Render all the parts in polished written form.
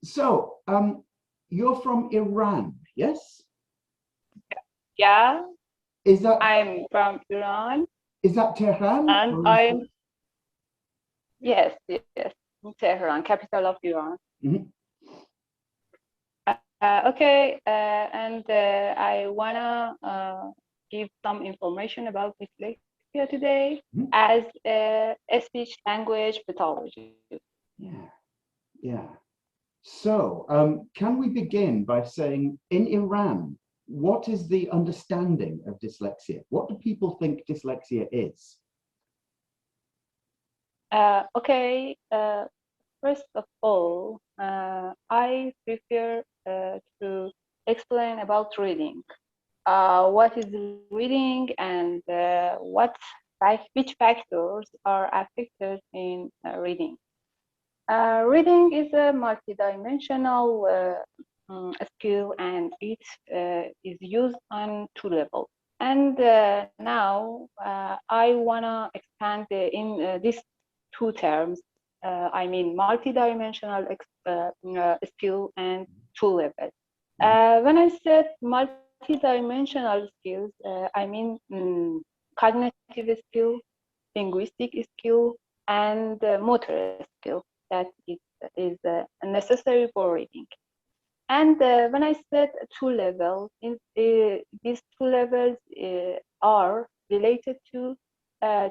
So, you're from Iran, yes? Yeah, Is that I'm from Iran, Tehran, and or is I'm, that? yes, yes, in Tehran, capital of Iran. Mhm. Okay, and I wanna give some information about dyslexia today Mhm. as a speech language pathologist. Yeah, yeah. So, can we begin by saying, in Iran, what is the understanding of dyslexia? What do people think dyslexia is? Okay, first of all, I prefer to explain about reading. What is reading and which factors are affected in reading. Reading is a multidimensional skill, and it is used on two levels. And now I wanna expand in these two terms. I mean multidimensional skill and two levels. Mhm. When I said multidimensional skills, I mean cognitive skill, linguistic skill, and motor skill that is necessary for reading. And when I said two levels, these two levels are related to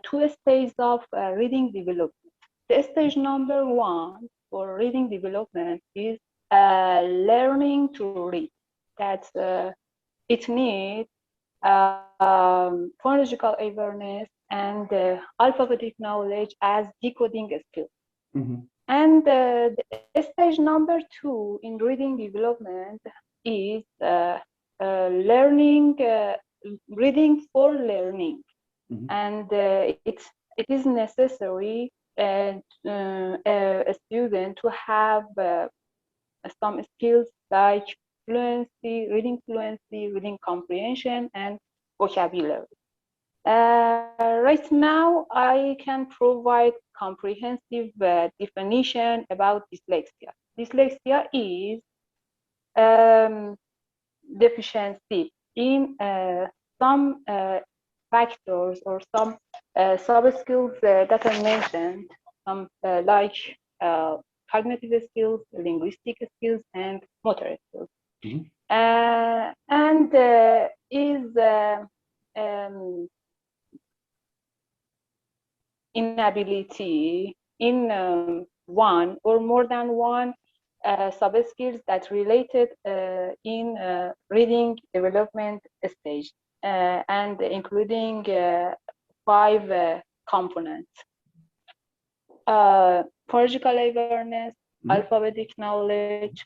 two stages of reading development. The stage number one for reading development is learning to read. That it needs phonological awareness and alphabetic knowledge as decoding skill. Mhm. And the stage number two in reading development is learning, reading for learning. Mhm. And it is necessary a student to have some skills like reading comprehension, and vocabulary. Right now, I can provide comprehensive definition about dyslexia. Dyslexia is um, deficiency in some factors or some sub-skills that I mentioned, some like uh, cognitive skills, linguistic skills, and motor skills. Mhm. And is um, inability in one or more than one sub-skills that related in reading development stage, and including five components: phonological awareness, Mhm. alphabetic knowledge,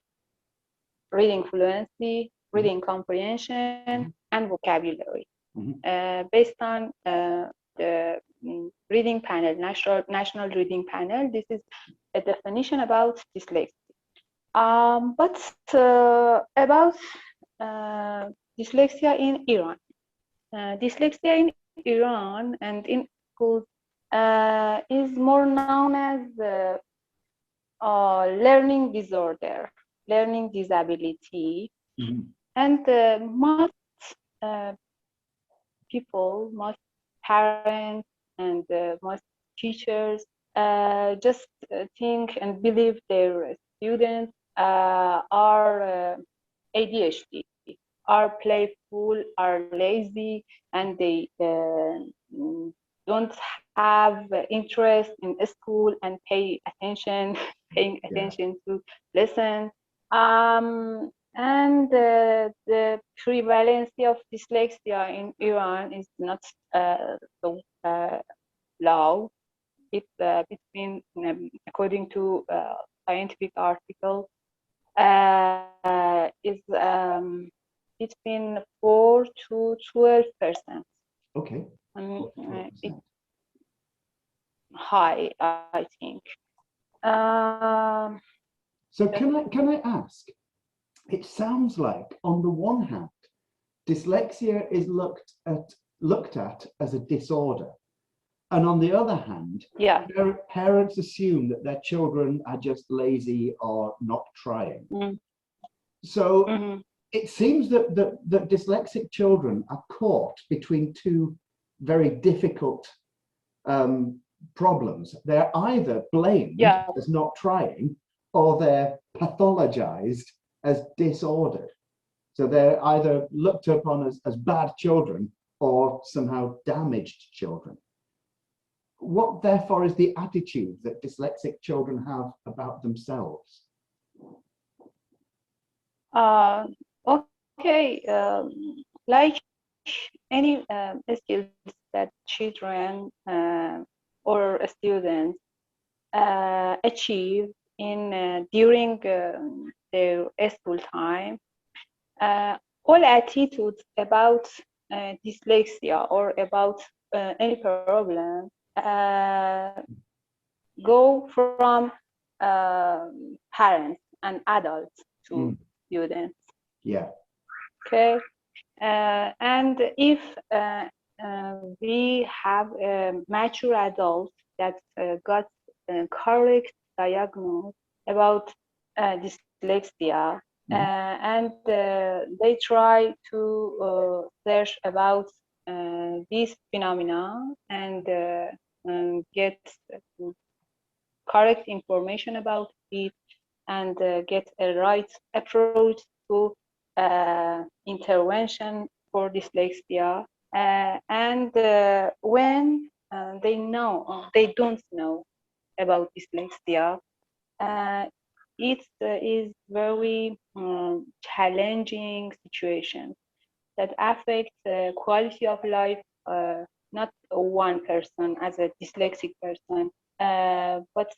reading fluency, Mhm. reading comprehension, Mhm. and vocabulary. Mhm. Based on the reading panel, national reading panel, this is a definition about dyslexia. But about dyslexia in Iran. Dyslexia in Iran and in schools is more known as learning disorder, learning disability, Mhm. and most uh, people, most parents, and most teachers just think and believe their students are ADHD, are playful, are lazy, and they don't have interest in school and paying Yeah. attention to lessons. And the prevalence of dyslexia in Iran is not so low. It's between, according to scientific article, is between 4 to 12%. Okay. Um, 4%. it's high, I think. Um, So can I ask? It sounds like, on the one hand, dyslexia is looked at as a disorder, And on the other hand, Yeah. parents assume that their children are just lazy or not trying. Mm. So Mhm. it seems that dyslexic children are caught between two very difficult problems. They're either blamed Yeah. as not trying, or they're pathologized as disordered. So they're either looked upon as bad children or somehow damaged children. What, therefore, is the attitude that dyslexic children have about themselves? Okay. Like any skills that children or students achieve in during their school time, all attitudes about dyslexia or about any problem go from parents and adults to students. Yeah. Okay, and if we have a mature adult that got correct diagnosis about dyslexia, and they try to search about this phenomena and get correct information about it and get a right approach to intervention for dyslexia. And when they don't know about dyslexia, it is very challenging situation that affects quality of life, not one person as a dyslexic person, but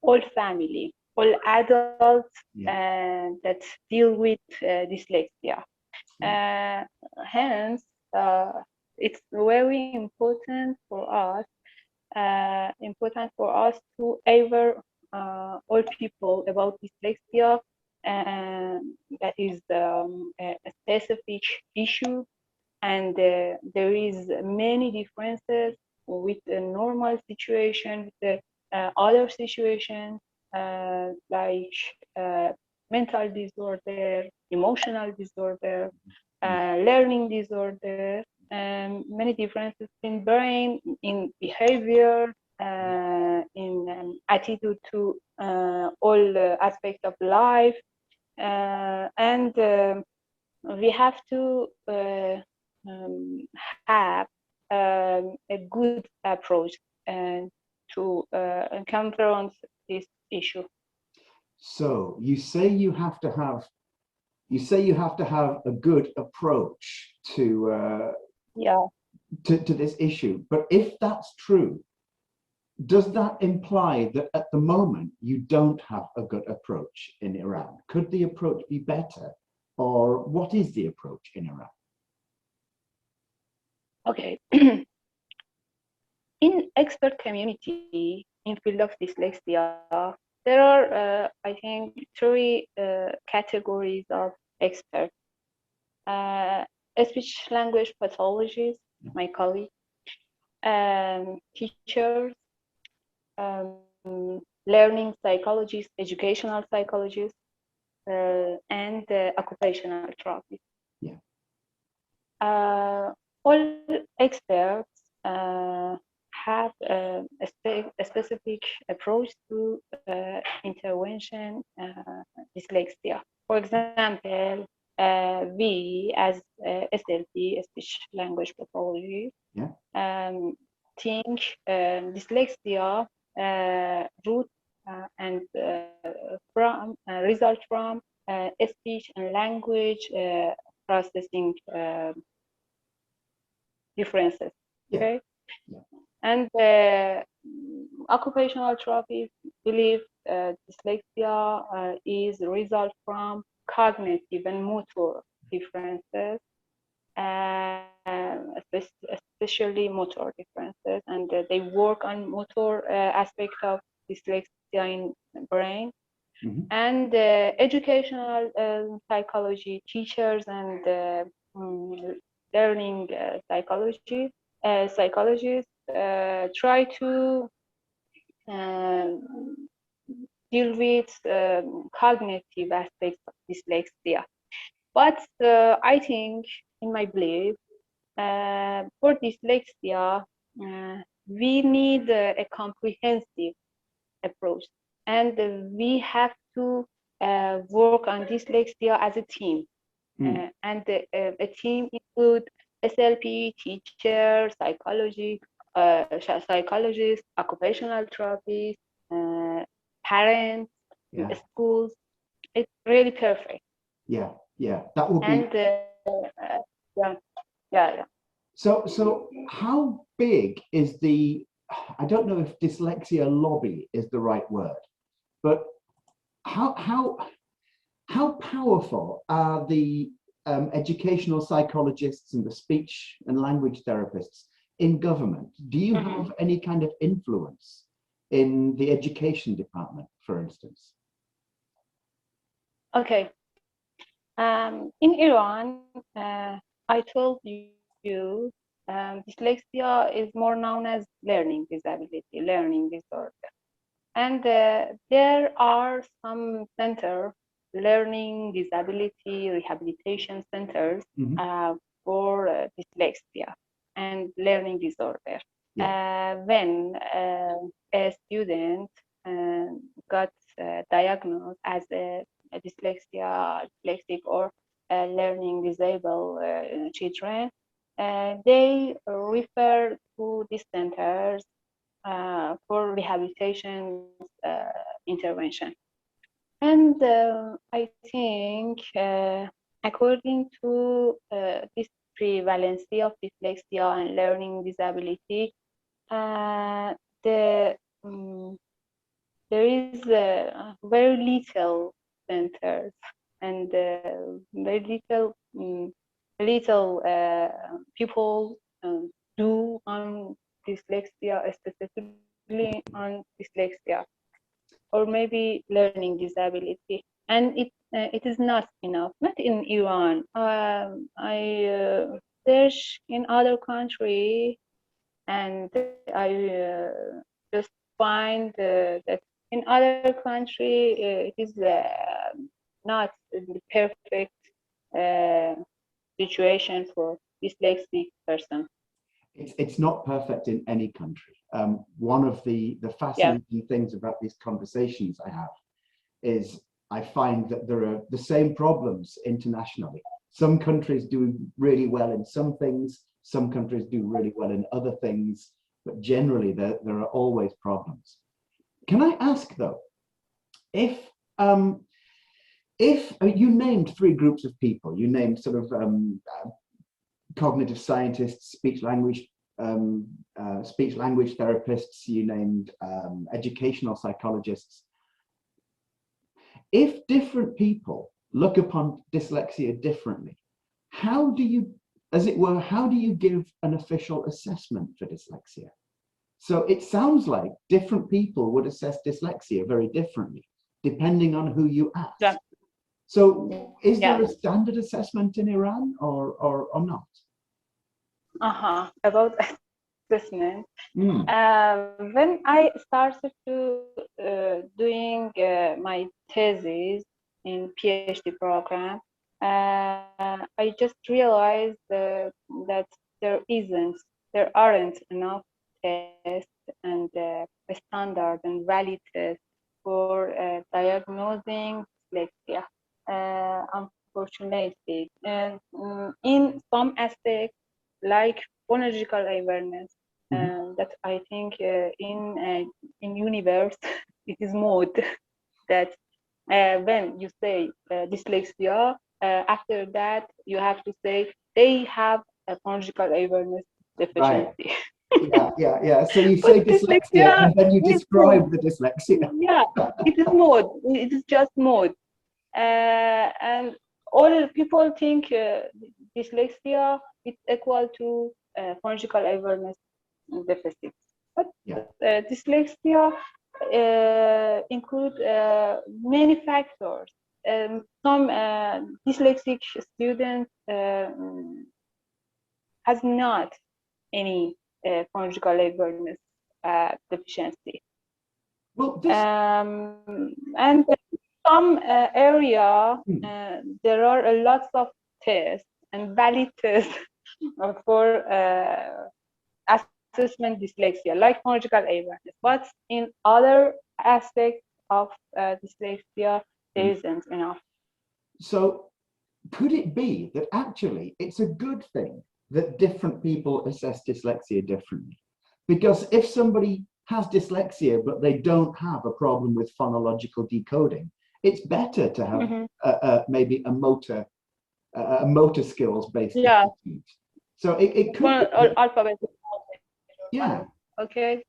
all family, all adults that deal with dyslexia. Hence, it's very important for us to aware all people about dyslexia, and that is a specific issue, and there is many differences with a normal situation, with the other situations like mental disorder, emotional disorder, learning disorder, and many differences in brain, in behavior, in attitude to all aspects of life, and we have to have a good approach to confront this issue. So you say you have to have a good approach to Yeah. to this issue. But if that's true, does that imply that at the moment you don't have a good approach in Iran? Could the approach be better? Or what is the approach in Iran? Okay. In expert community in field of dyslexia, there are, I think, three categories of experts. Speech language pathologists, my colleague, teachers, learning psychologists, educational psychologists, and occupational therapists. Yeah. All experts have a specific approach to intervention dyslexia. For example, we as SLP, speech language pathology, think dyslexia root and from result from speech and language processing differences. Okay, and occupational therapists believe dyslexia is a result from cognitive and motor differences, especially motor differences, and they work on motor aspect of dyslexia in the brain. And educational psychology teachers and learning psychologists try to deal with cognitive aspects of dyslexia. But I think, in my belief, for dyslexia, we need a comprehensive approach, and we have to work on dyslexia as a team. And a team include SLP, teacher, psychologists, occupational therapists, parents, Yeah. schools. It's really perfect. Yeah, yeah, that would be. And yeah, yeah. So how big is the, I don't know if dyslexia lobby is the right word, but how powerful are the educational psychologists and the speech and language therapists in government? Do you have any kind of influence in the education department, for instance? Okay. In Iran, I told you, dyslexia is more known as learning disability, learning disorder. And there are some centers, learning disability rehabilitation centers for dyslexia and learning disorder. When a student got diagnosed as a dyslexic or learning disabled children, they refer to these centers for rehabilitation intervention. And I think, according to this prevalency of dyslexia and learning disability, there is very little centers and very little people do on dyslexia, specifically on dyslexia, or maybe learning disability. And it is not enough, not in Iran. I search in other countries, and I just find that in other country it is not the perfect situation for dyslexic person. It's not perfect in any country. One of the fascinating things about these conversations I have is I find that there are the same problems internationally. Some countries do really well in some things, some countries do really well in other things, but generally there are always problems. Can I ask though, if you named three groups of people, you named sort of cognitive scientists, speech language therapists, you named educational psychologists. If different people look upon dyslexia differently, how do you, as it were, how do you give an official assessment for dyslexia? So it sounds like different people would assess dyslexia very differently, depending on who you ask. Yeah. So is there a standard assessment in Iran or not? About assessment. When I started to doing my thesis in PhD program, I just realized that there aren't enough tests and standard and valid tests for diagnosing dyslexia. Unfortunately, and in some aspects, like phonological awareness, that I think in universe it is mode that when you say dyslexia, after that you have to say they have a phonological awareness deficiency. Right. Yeah. So you say dyslexia and then you describe the dyslexia. Yeah, it is mode. It is just mode. And all people think dyslexia is equal to phonological awareness deficit. But dyslexia include many factors. Some dyslexic students has not any phonological awareness deficiency. Well, this And some area, Hmm. there are a lots of tests and valid tests for assessment dyslexia, like phonological awareness. But in other aspects of dyslexia, there isn't enough. So could it be that actually it's a good thing that different people assess dyslexia differently? Because if somebody has dyslexia but they don't have a problem with phonological decoding, it's better to have maybe a motor skills based Yeah, assessment. So it could be, alphabet. yeah. Okay.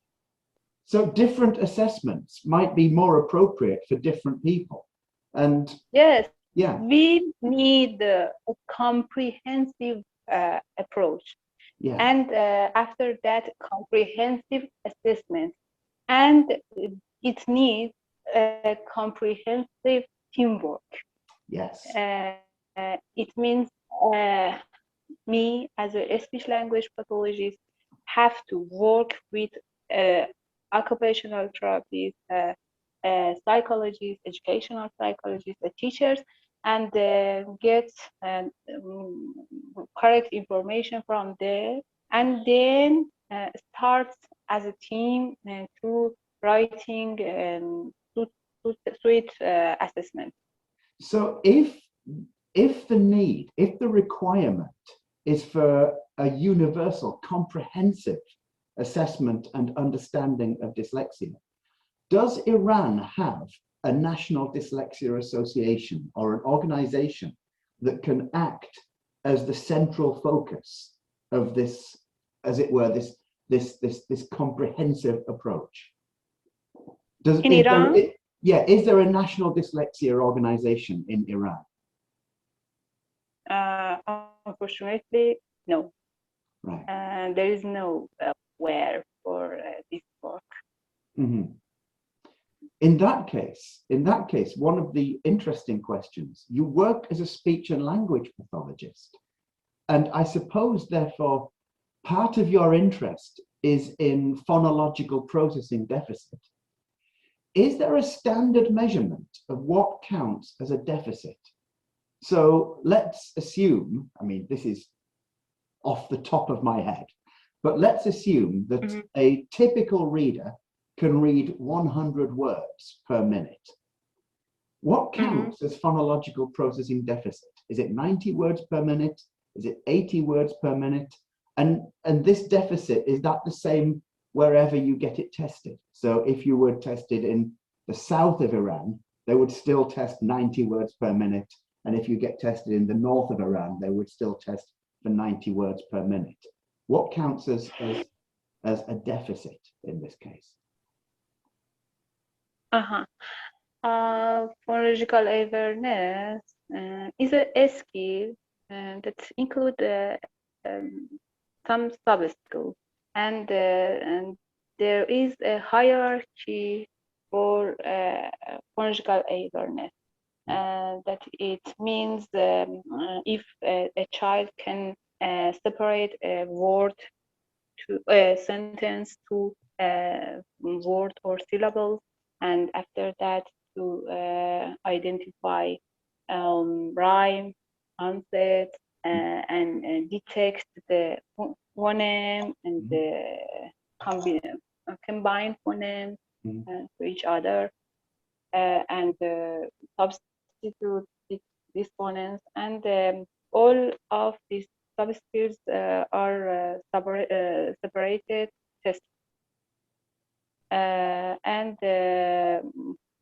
So different assessments might be more appropriate for different people. And Yes, yeah, we need a comprehensive approach, yeah, and after that, comprehensive assessment, and it needs a comprehensive teamwork. yes, It means me as a speech language pathologist have to work with uh, occupational therapists, psychologists, educational psychologists, teachers, and get correct information from there, and then start as a team to writing suite assessment. So if the requirement is for a universal, comprehensive assessment and understanding of dyslexia, does Iran have a national dyslexia association or an organization that can act as the central focus of this, as it were, this comprehensive approach? In Iran, Is there a national dyslexia organization in Iran? unfortunately, no. Right. There is no where for this work. Mm-hmm. In that case, one of the interesting questions, you work as a speech and language pathologist, and I suppose, therefore, part of your interest is in phonological processing deficit. Is there a standard measurement of what counts as a deficit? So let's assume, I mean, this is off the top of my head, but let's assume that a typical reader can read 100 words per minute. What counts as phonological processing deficit? Is it 90 words per minute? Is it 80 words per minute? And this deficit, is that the same wherever you get it tested? So if you were tested in the south of Iran, they would still test 90 words per minute. And if you get tested in the north of Iran, they would still test for 90 words per minute. What counts as a deficit in this case? Phonological awareness is a skill that includes some sub-skills, and there is a hierarchy for phonological awareness. That it means if a child can separate a word to a sentence to word or syllables, and after that to identify rhyme, onset, and detect the phoneme and the combined phonemes to each other, and substitute these phonemes, and all of these subskills are separated tests, and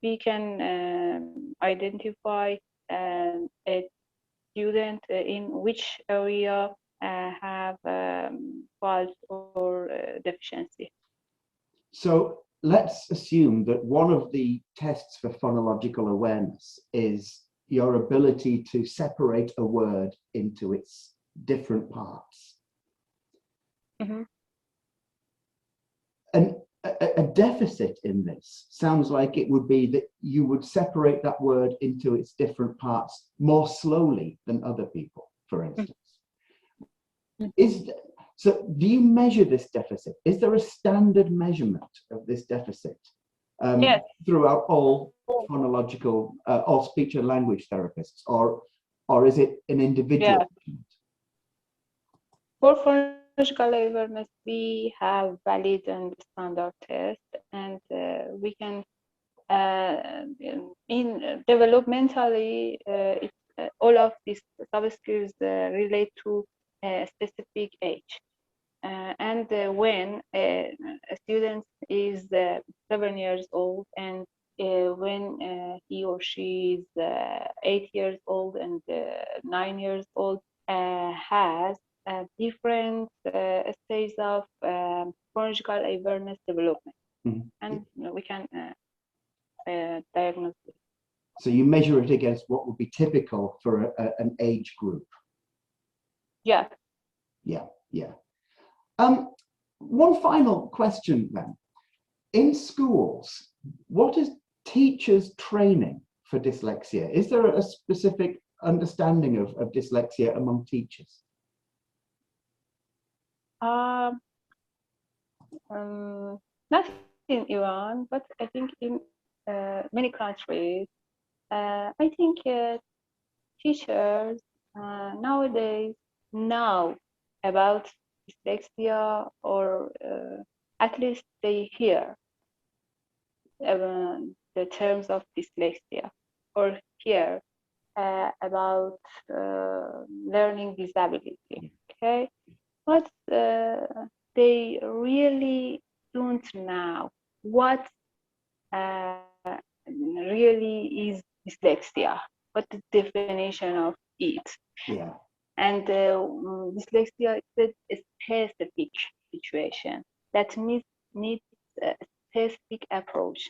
we can identify a student in which area have fault or deficiency. So let's assume that one of the tests for phonological awareness is your ability to separate a word into its different parts. And a deficit in this sounds like it would be that you would separate that word into its different parts more slowly than other people, for instance. So do you measure this deficit? Is there a standard measurement of this deficit Yes. throughout all phonological, all speech and language therapists, or is it an individual? Yeah. For phonological awareness, we have valid and standard tests, and we can, developmentally, all of these sub-skills relate to a specific age. And when a student is 7 years old, and when he or she is 8 years old and 9 years old, has different stages of phonological awareness development, and we can diagnose it. So you measure it against what would be typical for an age group. Yeah. Yeah, yeah. One final question then. In schools, what is teachers' training for dyslexia? Is there a specific understanding of dyslexia among teachers? Not in Iran, but I think in many countries. I think teachers nowadays know about dyslexia, or at least they hear the terms of dyslexia, or hear about learning disability. Okay, but they really don't know what really is dyslexia, what the definition of it. Yeah. And dyslexia is a specific situation that needs a specific approach.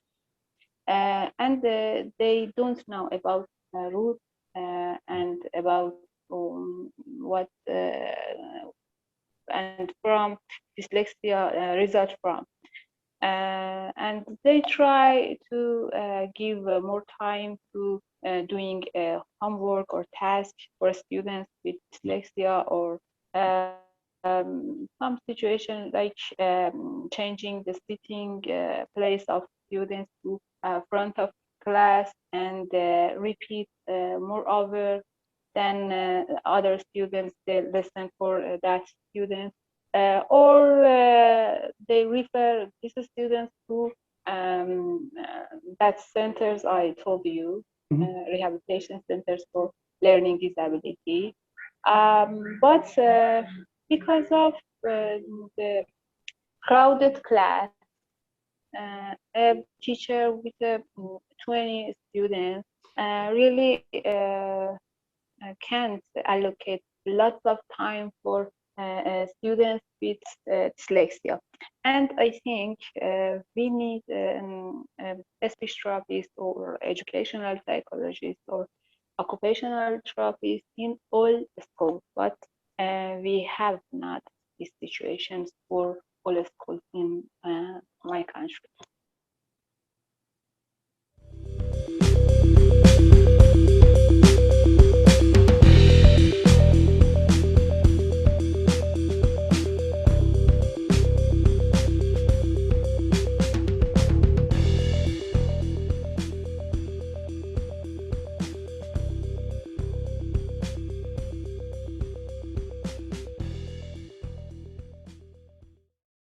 And they don't know about roots and about what and from dyslexia result from. And they try to give more time to doing homework or task for students with dyslexia, or some situation like changing the sitting place of students to front of class, and repeat moreover than other students the lesson for that student. Or they refer these students to that centers I told you, rehabilitation centers for learning disability. But because of the crowded class, a teacher with 20 students really can't allocate lots of time for students with dyslexia. And I think we need a speech therapist, or educational psychologist, or occupational therapist in all schools, but we have not these situations for all schools in my country.